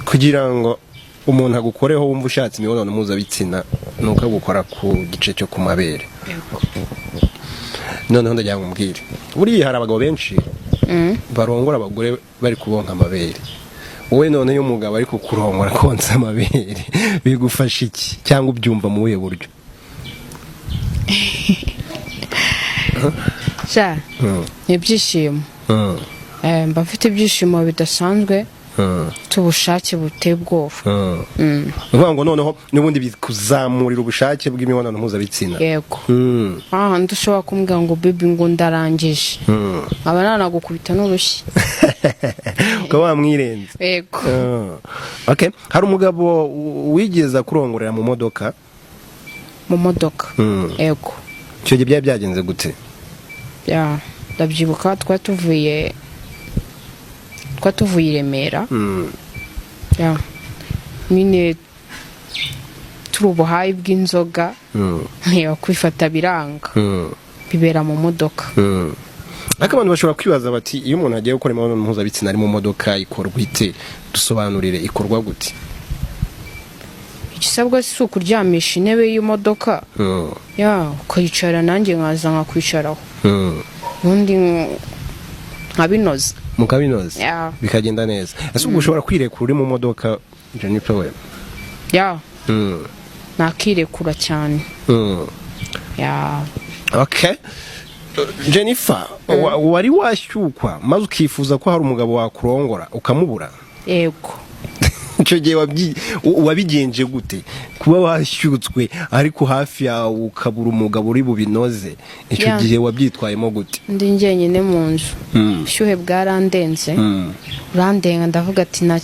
kugira ngo umuntu agukoreho wumva ushatse imibonano mpuzabitsina nuko agukora ku gice cyo kumabere. Noneho ndagira ngo mbwire buriya hari abagabo benshi barongora abagore bari kubonka amabere. Wowe none yo mugabo ariko kurongora konsa amabere bigufasha iki cyangwa ubyumva mu buhe buryo? Sha ibyishimo mba mfite ibyishimo bidasanzwe tubushake buteye ubwoba. Uvuga ngo noneho n'ubundi bikuzamurira ubushake bw'imibonano mpuzabitsina. Yego. Ndushobora kumbwira ngo baby ngo ndarangije aba nanagukubita n'urushyi ukaba wamwirenze. Yego. Okay, hari umugabo wigeza kurongorera mu modoka. Yego. Icyo gihe byari byagenze gute? Ndabyibuka twatuvuye i Remera. Nyine turi ubuhayi bw'inzoga kwifata biranga bibera mu modoka. Ariko abantu bashobora kwibaza bati iyo umuntu agiye gukora imibonano mpuzabitsina ari mu modoka ikorwa ite? Dusobanurire ikorwa gute? Igisabwa si ukuryamisha intebe y'imodoka ukayicara nanjye nkaza nkakwicaraho ubundi nkabinoza mukabinoza bikagenda neza. Ese ubwo ushobora kwirekura uri mu modoka Jennifer we? Nakirekura cyane. Okay, Jennifer, wari washyukwa maze ukifuza ko hari umugabo wakurongora ukamubura? Yego. Icyo gihe wabigenje gute kuba washyutswe ariko hafi yawe ukabura umugabo uri bubinoze? Icyo gihe wabyitwayemo gute? Ndi njyenyine mu nzu, ubushyuhe bwarandenze urandenga ndavuga ati nta